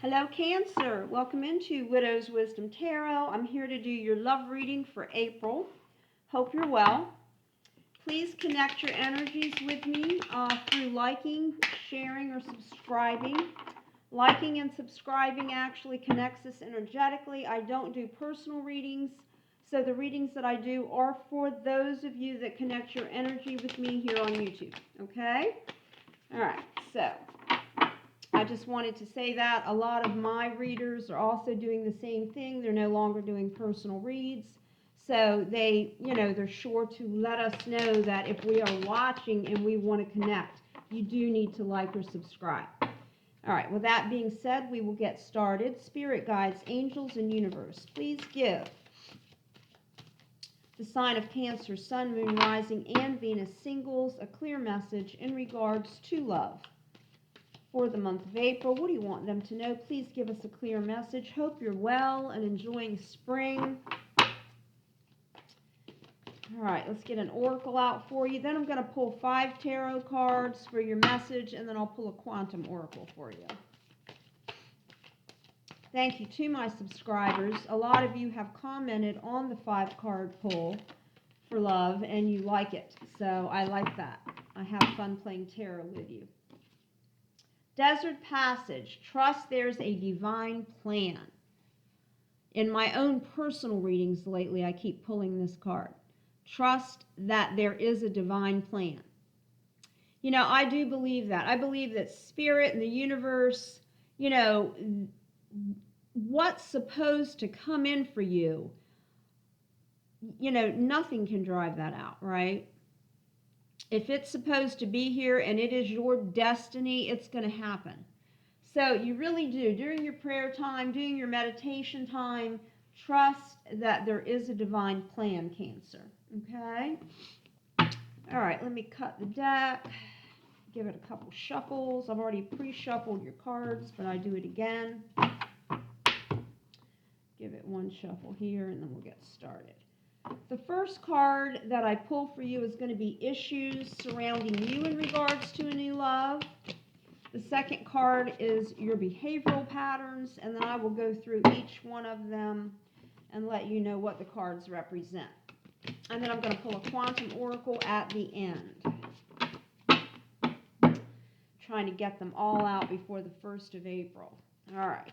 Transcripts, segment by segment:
Hello, Cancer. Welcome into Widow's Wisdom Tarot. I'm here to do your love reading for April. Hope you're well. Please connect your energies with me through liking, sharing, or subscribing. Liking and subscribing actually connects us energetically. I don't do personal readings, so the readings that I do are for those of you that connect your energy with me here on YouTube. Okay? All right, so I just wanted to say that a lot of my readers are also doing the same thing. They're no longer doing personal reads. So they're sure to let us know that if we are watching and we want to connect, you do need to like or subscribe. All right, with that being said, we will get started. Spirit guides, angels, and universe, please give the sign of Cancer, Sun, Moon, Rising, and Venus singles a clear message in regards to love for the month of April. What do you want them to know? Please give us a clear message. Hope you're well and enjoying spring. All right, let's get an oracle out for you. Then I'm going to pull 5 tarot cards for your message, and then I'll pull a quantum oracle for you. Thank you to my subscribers. A lot of you have commented on the 5-card pull for love, and you like it. So I like that. I have fun playing tarot with you. Desert Passage, trust there's a divine plan. In my own personal readings lately, I keep pulling this card. Trust that there is a divine plan. You know, I do believe that. I believe that spirit and the universe, what's supposed to come in for you, nothing can drive that out, right? If it's supposed to be here and it is your destiny, it's going to happen. So you really do, during your prayer time, during your meditation time, trust that there is a divine plan, Cancer. Okay? All right, let me cut the deck. Give it a couple shuffles. I've already pre-shuffled your cards, but I do it again. Give it one shuffle here, and then we'll get started. The first card that I pull for you is going to be issues surrounding you in regards to a new love. The second card is your behavioral patterns, and then I will go through each one of them and let you know what the cards represent. And then I'm going to pull a quantum oracle at the end. Trying to get them all out before the 1st of April. All right.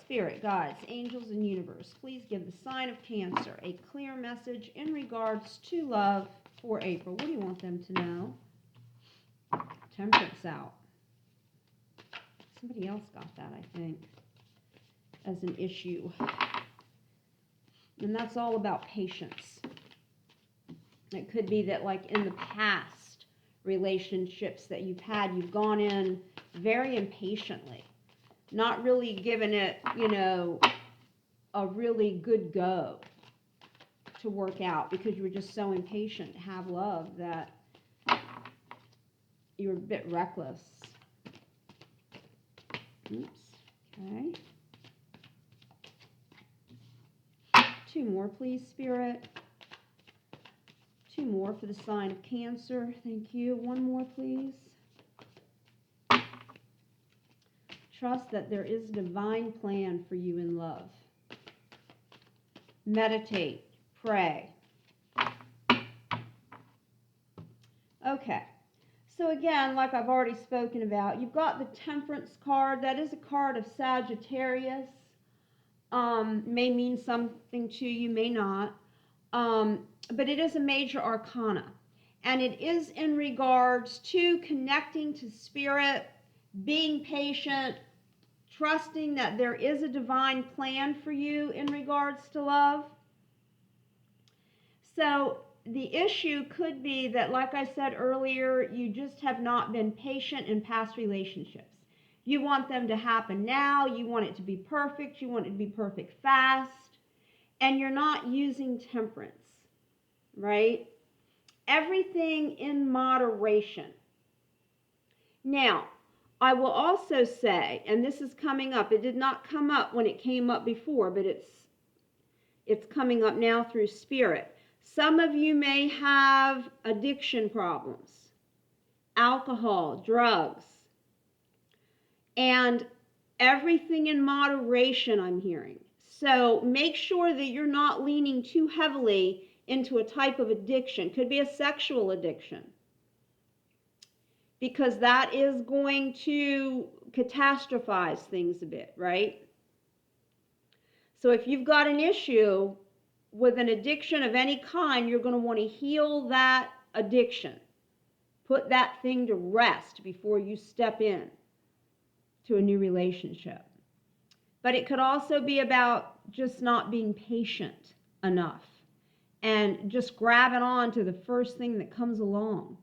Spirit, guides, angels, and universe, please give the sign of Cancer a clear message in regards to love for April. What do you want them to know? Temperance out. Somebody else got that, I think, as an issue. And that's all about patience. It could be that, like, in the past relationships that you've had, you've gone in very impatiently. Not really giving it, a really good go to work out because you were just so impatient to have love that you were a bit reckless. Oops. Okay. 2 more, please, Spirit. 2 more for the sign of Cancer. Thank you. 1 more, please. Trust that there is a divine plan for you in love. Meditate. Pray. Okay. So again, like I've already spoken about, you've got the Temperance card. That is a card of Sagittarius. May mean something to you, may not. But it is a major arcana. And it is in regards to connecting to spirit, being patient, trusting that there is a divine plan for you in regards to love. So the issue could be that, like I said earlier, you just have not been patient in past relationships. You want them to happen now. You want it to be perfect. You want it to be perfect fast. And you're not using temperance, right? Everything in moderation. Now, I will also say, and this is coming up, it did not come up when it came up before, but it's coming up now through spirit. Some of you may have addiction problems, alcohol, drugs, and Everything in moderation, I'm hearing. So make sure that you're not leaning too heavily into a type of addiction. Could be a sexual addiction, because that is going to catastrophize things a bit, right? So if you've got an issue with an addiction of any kind, you're going to want to heal that addiction. Put that thing to rest before you step in to a new relationship. But it could also be about just not being patient enough and just grabbing on to the first thing that comes along.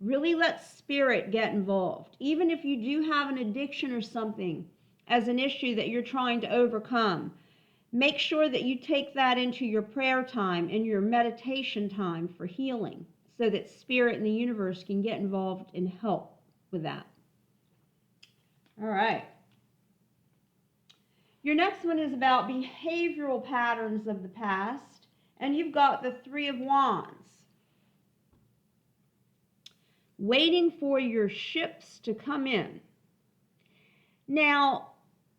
Really let spirit get involved. Even if you do have an addiction or something as an issue that you're trying to overcome, make sure that you take that into your prayer time and your meditation time for healing, so that spirit and the universe can get involved and help with that. All right. Your next one is about behavioral patterns of the past, and you've got the Three of Wands. Waiting for your ships to come in. Now,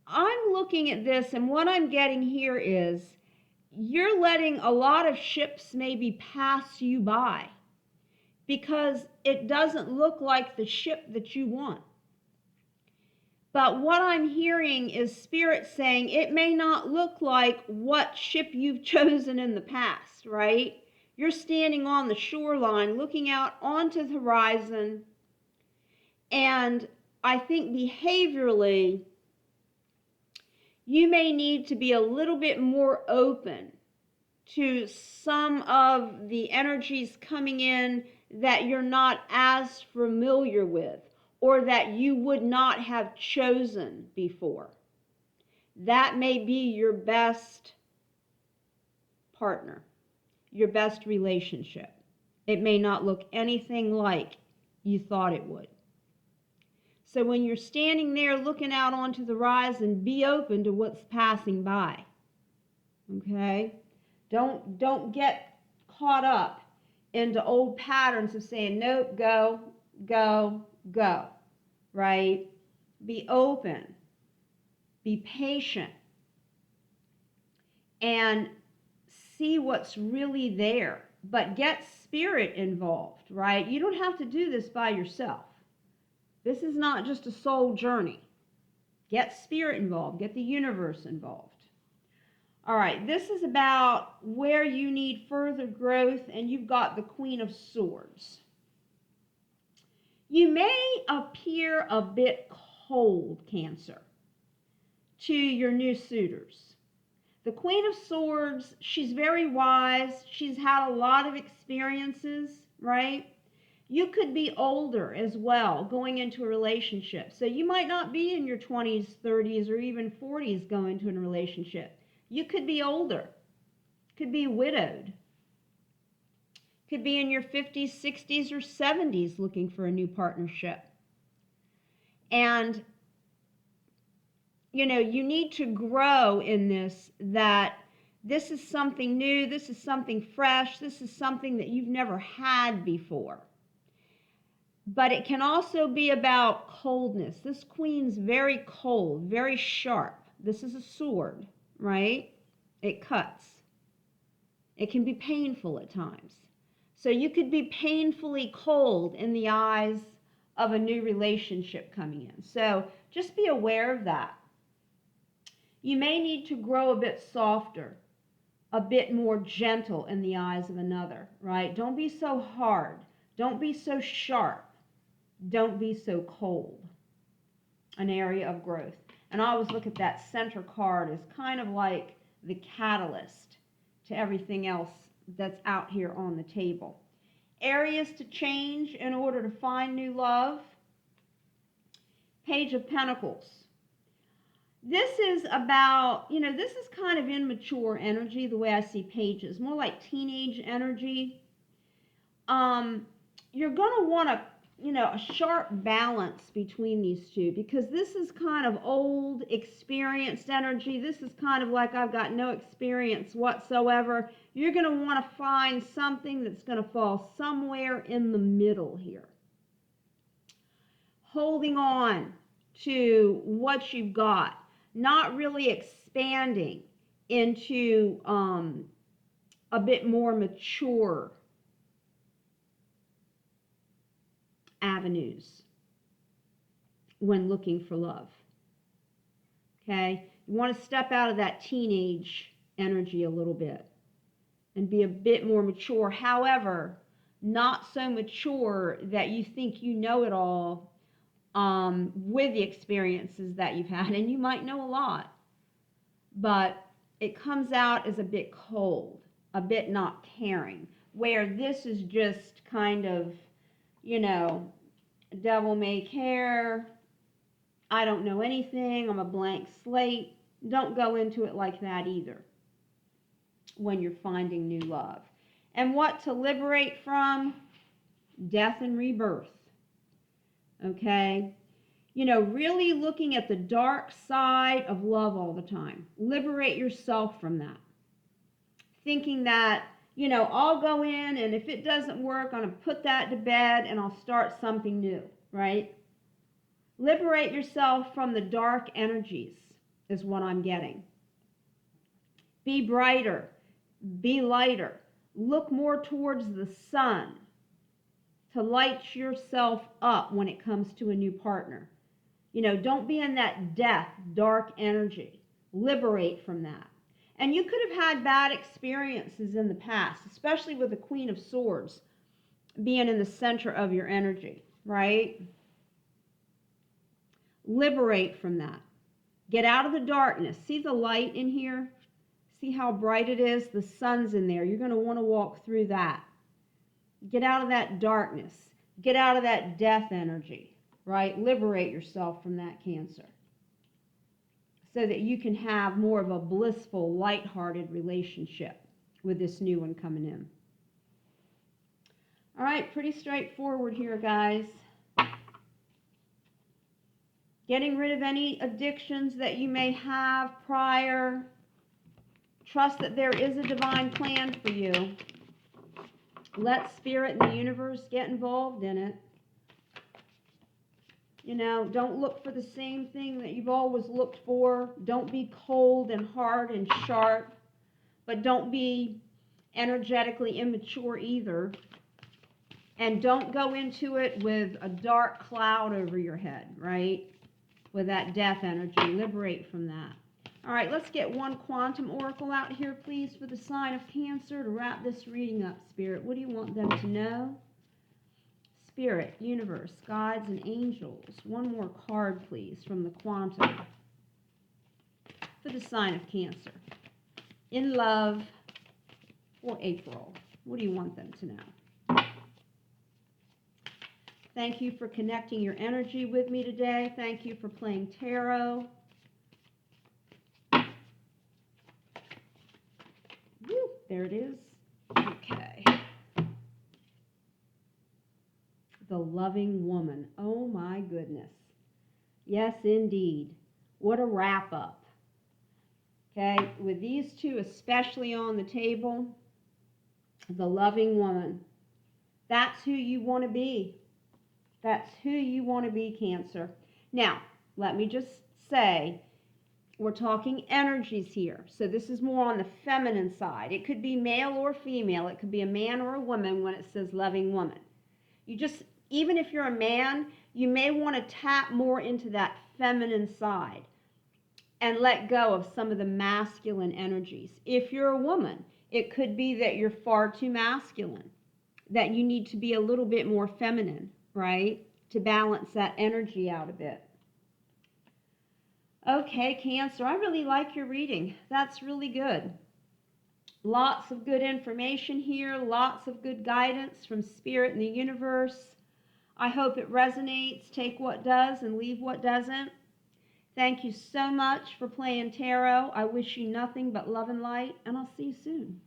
I'm looking at this, and what I'm getting here is you're letting a lot of ships maybe pass you by because it doesn't look like the ship that you want. But what I'm hearing is Spirit saying it may not look like what ship you've chosen in the past, right? You're standing on the shoreline looking out onto the horizon, and I think behaviorally, you may need to be a little bit more open to some of the energies coming in that you're not as familiar with or that you would not have chosen before. That may be your best partner, your best relationship. It may not look anything like you thought it would. So when you're standing there looking out onto the horizon, be open to what's passing by. Okay? Don't get caught up into old patterns of saying, nope, go, go, go, right? Be open, be patient, and see what's really there. But get spirit involved, right? You don't have to do this by yourself. This is not just a soul journey. Get spirit involved, get the universe involved. All right, this is about where you need further growth, and you've got the Queen of Swords. You may appear a bit cold, Cancer, to your new suitors. The Queen of Swords, she's very wise. She's had a lot of experiences, right? You could be older as well going into a relationship. So you might not be in your 20s, 30s, or even 40s going to a relationship. You could be older, could be widowed, could be in your 50s, 60s, or 70s looking for a new partnership. And, you know, you need to grow in this, that this is something new, this is something fresh, this is something that you've never had before. But it can also be about coldness. This queen's very cold, very sharp. This is a sword, right? It cuts. It can be painful at times. So you could be painfully cold in the eyes of a new relationship coming in. So just be aware of that. You may need to grow a bit softer, a bit more gentle in the eyes of another, right? Don't be so hard. Don't be so sharp. Don't be so cold. An area of growth. And I always look at that center card as kind of like the catalyst to everything else that's out here on the table. Areas to change in order to find new love. Page of Pentacles. This is about, you know, this is kind of immature energy, the way I see pages. More like teenage energy. You're going to want to, you know, a sharp balance between these two, because this is kind of old, experienced energy. This is kind of like I've got no experience whatsoever. You're going to want to find something that's going to fall somewhere in the middle here. Holding on to what you've got, not really expanding into a bit more mature avenues when looking for love. Okay? You want to step out of that teenage energy a little bit and be a bit more mature. However, not so mature that you think you know it all with the experiences that you've had. And you might know a lot, but it comes out as a bit cold, a bit not caring, where this is just kind of, you know, devil may care, I don't know anything, I'm a blank slate. Don't go into it like that either when you're finding new love. And what to liberate from? Death and rebirth. Okay? You know, really looking at the dark side of love all the time. Liberate yourself from that. Thinking that, you know, I'll go in and if it doesn't work, I'm going to put that to bed and I'll start something new, right? Liberate yourself from the dark energies is what I'm getting. Be brighter. Be lighter. Look more towards the sun to light yourself up when it comes to a new partner. You know, don't be in that death, dark energy. Liberate from that. And you could have had bad experiences in the past, especially with the Queen of Swords being in the center of your energy, right? Liberate from that. Get out of the darkness. See the light in here? See how bright it is? The sun's in there. You're going to want to walk through that. Get out of that darkness. Get out of that death energy, right? Liberate yourself from that, Cancer, so that you can have more of a blissful, lighthearted relationship with this new one coming in. All right, pretty straightforward here, guys. Getting rid of any addictions that you may have prior. Trust that there is a divine plan for you. Let Spirit and the universe get involved in it. You know, don't look for the same thing that you've always looked for. Don't be cold and hard and sharp, but don't be energetically immature either. And don't go into it with a dark cloud over your head, right? With that death energy. Liberate from that. All right, let's get one quantum oracle out here, please, for the sign of Cancer to wrap this reading up, Spirit. What do you want them to know? Spirit, universe, guides, and angels. One more card, please, from the quantum for the sign of Cancer. In love for April. What do you want them to know? Thank you for connecting your energy with me today. Thank you for playing tarot. Woo, there it is. Okay. The loving woman. Oh my goodness. Yes, indeed. What a wrap up. Okay, with these two especially on the table, the loving woman. That's who you want to be. That's who you want to be, Cancer. Now, let me just say, we're talking energies here. So this is more on the feminine side. It could be male or female. It could be a man or a woman when it says loving woman. You just, even if you're a man, you may want to tap more into that feminine side and let go of some of the masculine energies. If you're a woman, it could be that you're far too masculine, that you need to be a little bit more feminine, right? To balance that energy out a bit. Okay, Cancer, I really like your reading. That's really good. Lots of good information here, lots of good guidance from Spirit and the universe. I hope it resonates. Take what does and leave what doesn't. Thank you so much for playing tarot. I wish you nothing but love and light, and I'll see you soon.